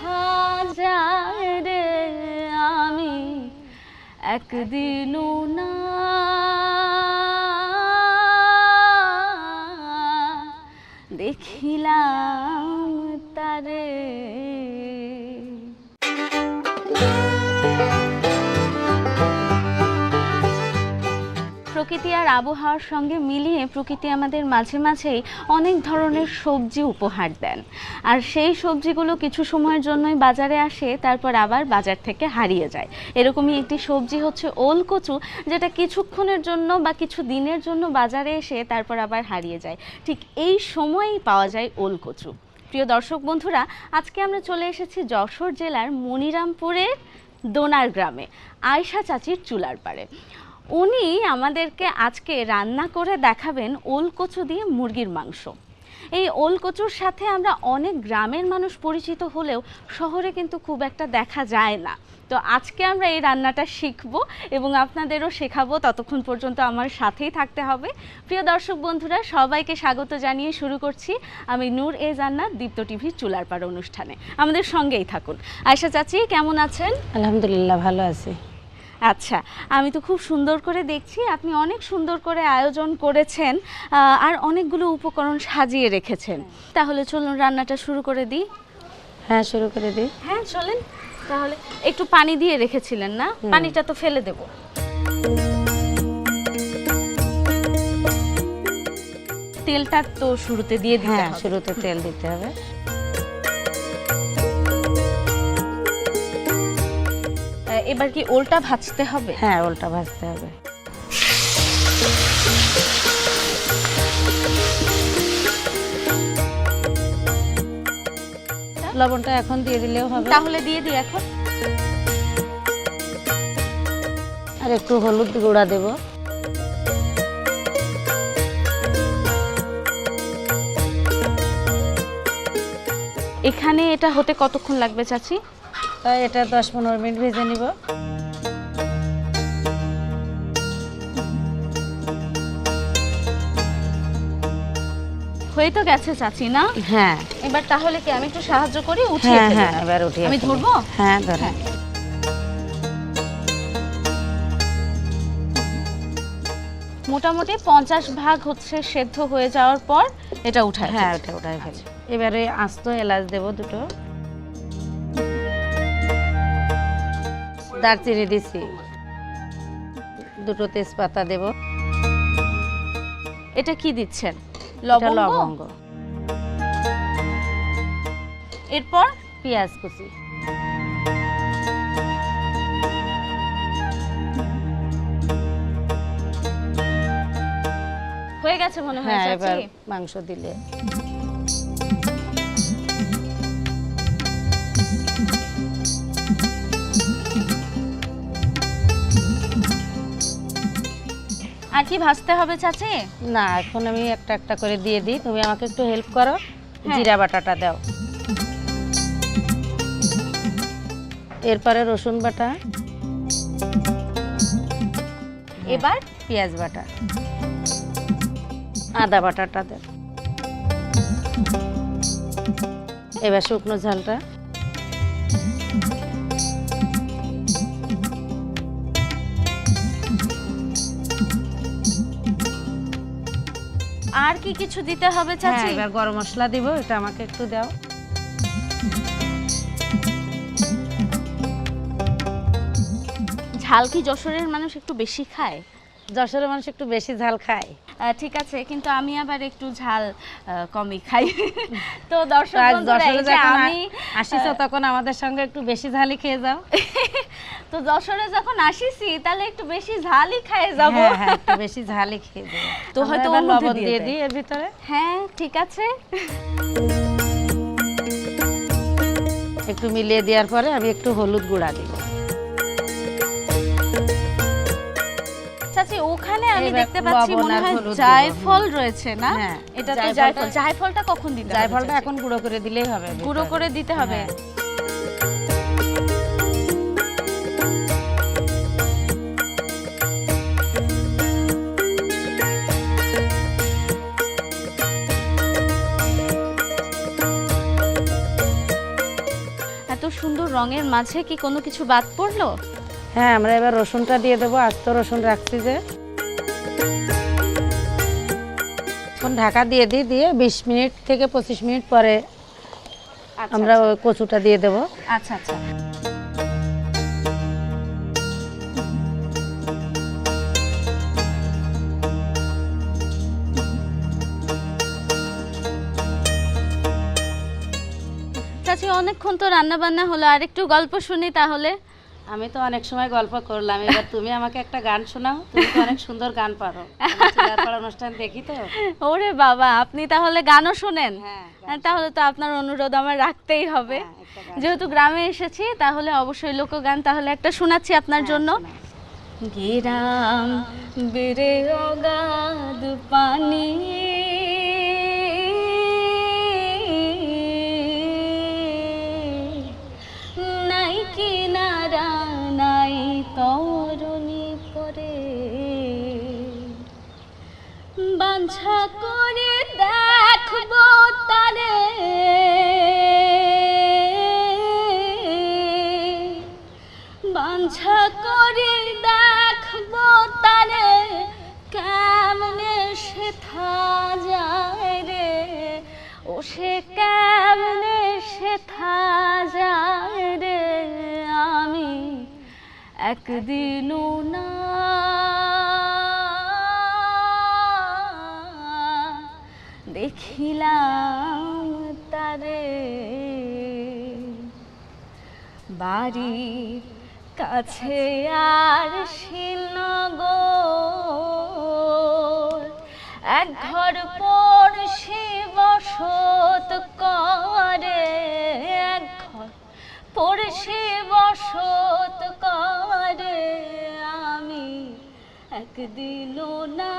দেখা যায় রে আমি একদিনও না, দেখিলাম তারে। প্রকৃতি আর আবহাওয়ার সঙ্গে মিলিয়ে প্রকৃতি আমাদের মাঝে মাঝেই অনেক ধরনের সবজি উপহার দেন, আর সেই সবজিগুলো কিছু সময়ের জন্যই বাজারে আসে, তারপর আবার বাজার থেকে হারিয়ে যায়। এরকমই একটি সবজি হচ্ছে ওল কচু, যেটা কিছুক্ষণের জন্য বা কিছু দিনের জন্য বাজারে এসে তারপর আবার হারিয়ে যায়। ঠিক এই সময়েই পাওয়া যায় ওল কচু। প্রিয় দর্শক বন্ধুরা, আজকে আমরা চলে এসেছি যশোর জেলার মনিরামপুরের দোনার গ্রামে আয়শা চাচির চুলার পাড়ে। উনি আমাদেরকে আজকে রান্না করে দেখাবেন ওল কচু দিয়ে মুরগির মাংস। এই ওল কচুর সাথে আমরা অনেক গ্রামের মানুষ পরিচিত হলেও শহরে কিন্তু খুব একটা দেখা যায় না। তো আজকে আমরা এই রান্নাটা শিখব এবং আপনাদেরও শেখাবো, ততক্ষণ পর্যন্ত আমার সাথেই থাকতে হবে। প্রিয় দর্শক বন্ধুরা, সবাইকে স্বাগত জানিয়ে শুরু করছি আমি নূর এ জান্নাত দীপ্ত টিভির চুলার পাড় অনুষ্ঠানে। আমাদের সঙ্গেই থাকুন। আয়শা চাচি, কেমন আছেন? আলহামদুলিল্লাহ, ভালো আছি। আচ্ছা, আমি তো খুব সুন্দর করে দেখছি আপনি অনেক সুন্দর করে আয়োজন করেছেন আর অনেকগুলো উপকরণ সাজিয়ে রেখেছেন। তাহলে চলুন রান্নাটা শুরু করে দিই। হ্যাঁ, শুরু করে দিই। হ্যাঁ চলেন। তাহলে একটু পানি দিয়ে রেখেছিলেন না? পানিটা তো ফেলে দেব। তেলটা তো শুরুতে দিয়ে দিতে হবে। হ্যাঁ, শুরুতে তেল দিতে হবে। এবার কি ওলটা ভাজতে হবে? হ্যাঁ, ওলটা ভাজতে হবে। লবণটা এখন দিয়ে দিলেও হবে। তাহলে দিয়ে দিই এখন। আর একটু হলুদ গুঁড়া দেব। এখানে এটা হতে কতক্ষণ লাগবে চাচি? তাই এটা 10-15 মিনিট ভেজে নিব। হয়ে তো গেছে চাচি না? হ্যাঁ। এবার তাহলে কি আমি একটু সাহায্য করি? উঠিয়ে হ্যাঁ ফেলি। হ্যাঁ, এবার উঠিয়ে আমি ফেলি। ধরবো? হ্যাঁ, ধরেন। মোটামুটি 50 ভাগ হচ্ছে সেদ্ধ হয়ে যাওয়ার পর এটা উঠায়। হ্যাঁ, ওটা উঠাই ফেলি। এবারে আস্ত এলাচ দেব দুটো, দারচিনি দিছি, দুটো তেজপাতা দেব। এটা কি দিচ্ছেন? এটা লবঙ্গ। লবঙ্গ। এরপর পেঁয়াজ কুচি। হয়ে গেছে মনে হয় হ্যাঁ, এবার চাচি। মাংস দিলে আর কি ভাজতে হবে চাচি? না, এখন আমি একটা একটা করে দিয়ে দিই, তুমি আমাকে একটু হেল্প করো। হ্যাঁ। জিরা বাটাটা দাও, এরপরে রসুন বাটা, এবার পেঁয়াজ বাটা, আদা বাটাটা দাও। এবার শুকনো ঝালটা, আর কি কিছু দিতে হবে হ্যাঁ, চাচি? এবার গরম মশলা দিব, এটা আমাকে একটু দাও। ঝাল কি যশোরের মানুষ একটু বেশি খায়? যশোরের মানুষ একটু বেশি ঝাল খায়। ঠিক আছে, কিন্তু আমি আবার একটু ঝাল কমই খাই। তো দর্শক আজ বন্ধুরা, এই যশোরে যে যখন আমি আসিছো তখন আমাদের সঙ্গে একটু বেশি ঝালই খেয়ে যাও। তো যশোরে যখন আসিছি তাহলে একটু বেশি ঝালই খেয়ে যাব। হ্যাঁ হ্যাঁ, একটু বেশি ঝালই খেয়ে যাও। তো হয়তো আমরা ওর এবার মধ্যে লবণ দিয়ে দিয়ে দেয়। দিই এর ভিতরে। হ্যাঁ ঠিক আছে। একটু মিলিয়ে দেওয়ার পরে আমি একটু হলুদ গুঁড়া দিব। চাচি, ওখানে আমি এবার দেখতে পাচ্ছি লবণ মনে আর হয় হলুদ দিব। জায়ফল রয়েছে না? হ্যাঁ, এটা তো জায়ফলটা- জায়ফল। জায়ফলটা কখন দিতে হবে? জায়ফলটা চাচি? এখন গুঁড়ো করে দিলেই হবে। গুঁড়ো করে দিতে হবে। হ্যাঁ। এত সুন্দর রঙের মাঝে কি কোনো কিছু বাদ পড়লো? হ্যাঁ, আমরা এবার রসুনটা দিয়ে দেবো। আস্ত রসুন রাখছি যে, এখন ঢাকা দিয়ে দিয়ে 20 মিনিট থেকে 25 মিনিট পরে আমরা ওই কচুটা দিয়ে দেবো। আচ্ছা আচ্ছা। চাচি অনেকক্ষণ তো রান্না বান্না হলো, আর একটু গল্প শুনি তাহলে। আমি তো অনেক সময় গল্প করলাম, এবার তুমি আমাকে একটা গান শোনাও। তুমি তো অনেক সুন্দর গান পারো, চুলার পাড়া অনুষ্ঠান দেখি তো। ওরে বাবা, আপনি তাহলে গানও শোনেন? হ্যাঁ, তাহলে তো আপনার অনুরোধ আমার রাখতেই হবে। হ্যাঁ, একটা গান যেহেতু গ্রামে এসেছি তাহলে অবশ্যই লোকগান তাহলে একটা শোনাচ্ছি আপনার জন্য। গিরাম বেড়ে অগাধ পানি, নাই কিনারা নাই তরুণী পরে, বাঞ্ছা করে দেখবো তারে, বাঞ্ছা করে দেখবো তারে, কেমনে সে থা যায় রে, ও সে কেমনে সে থা যায় রে, আমি একদিনও না দেখিলাম তারে। বাড়ির কাছে আর শ্রীনগর, এক ঘর পড়শি বসত করে, এক ঘর পড়শি বসত করে, আমি একদিনও না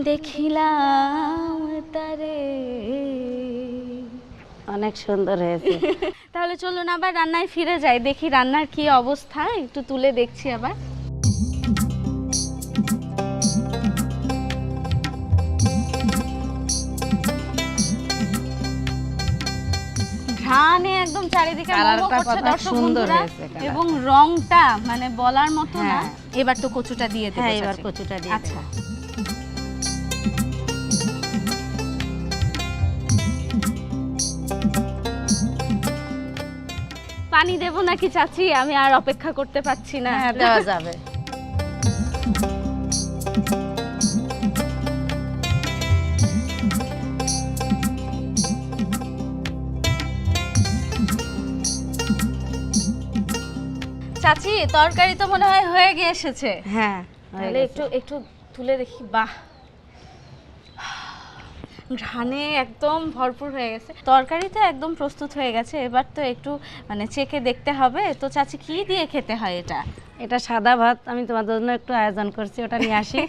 দেখিলাম তারে। অনেক সুন্দর হয়েছে। তাহলে চলুন আবার রান্নায় ফিরে যাই, দেখি রান্নার কি অবস্থা, একটু তুলে দেখছি আবার। ঘ্রাণে একদম চারিদিকে মোমো করছে দর্শক বন্ধুরা, এবং রংটা মানে বলার মতো না। এবার তো কচুটা দিয়ে দেব। হ্যাঁ, এবার কচুটা দিয়ে আচ্ছা। পানি দেব নাকি চাচি? আমি আর অপেক্ষা করতে পারছি না। হ্যাঁ, দেওয়া যাবে। চাচি তরকারি তো মনে হয় হয়ে গিয়ে এসেছে। হ্যাঁ, তাহলে একটু একটু তুলে দেখি। বাহ, ঘ্রাণে একদম ভরপুর হয়ে গেছে। তরকারি তো একদম প্রস্তুত হয়ে গেছে, এবার তো একটু মানে চেখে দেখতে হবে। তো চাচি কি দিয়ে খেতে হয় এটা? এটা সাদা ভাত আমি তোমাদের জন্য একটু আয়োজন করছি, ওটা নিয়ে আসি।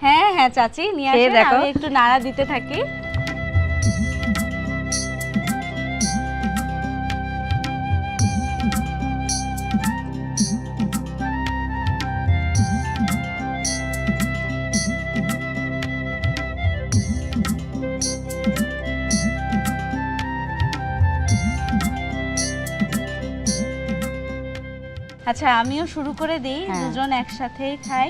হ্যাঁ হ্যাঁ চাচি নিয়ে আসেন, আমি একটু নাড়া দিতে থাকি। আচ্ছা, আমিও শুরু করে দিই, দুজন একসাথেই খাই।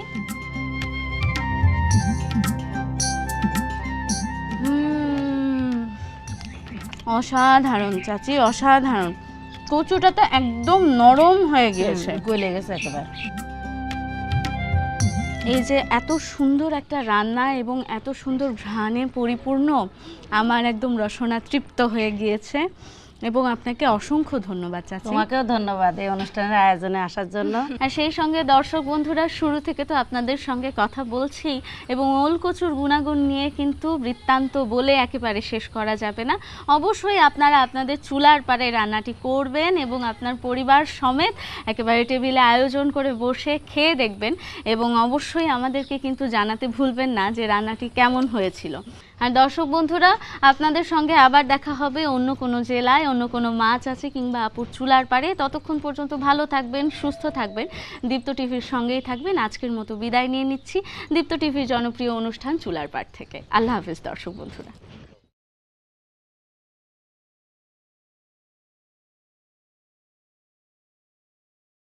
অসাধারণ চাচি, অসাধারণ। কচুটা তো একদম নরম হয়ে গিয়েছে, গলে গেছে একেবারে। এই যে এত সুন্দর একটা রান্না এবং এত সুন্দর ঘ্রাণে পরিপূর্ণ, আমার একদম রসনা তৃপ্ত হয়ে গিয়েছে। এবং আপনাকে অসংখ্য ধন্যবাদ চাচি। তোমাকেও ধন্যবাদ এই অনুষ্ঠানের আয়োজনে আসার জন্য। আর সেই সঙ্গে দর্শক বন্ধুরা, শুরু থেকে তো আপনাদের সঙ্গে কথা বলছি, এবং ওল কচুর গুণাগুণ নিয়ে কিন্তু বৃত্তান্ত বলে একেবারে শেষ করা যাবে না। অবশ্যই আপনারা আপনাদের চুলার পাড়ে রান্নাটি করবেন এবং আপনার পরিবার সমেত একেবারে টেবিলে আয়োজন করে বসে খেয়ে দেখবেন, এবং অবশ্যই আমাদেরকে কিন্তু জানাতে ভুলবেন না যে রান্নাটি কেমন হয়েছিল। আর দর্শক বন্ধুরা, আপনাদের সঙ্গে আবার দেখা হবে অন্য কোনো জেলায়, অন্য কোনো মাছ আছে কিংবা আপুর চুলার পাড়ে। ততক্ষণ পর্যন্ত ভালো থাকবেন, সুস্থ থাকবেন, দীপ্ত টিভির সঙ্গেই থাকবেন। আজকের মতো বিদায় নিয়ে নিচ্ছি দীপ্ত টিভির জনপ্রিয় অনুষ্ঠান চুলার পাড় থেকে। আল্লাহ হাফেজ দর্শক বন্ধুরা।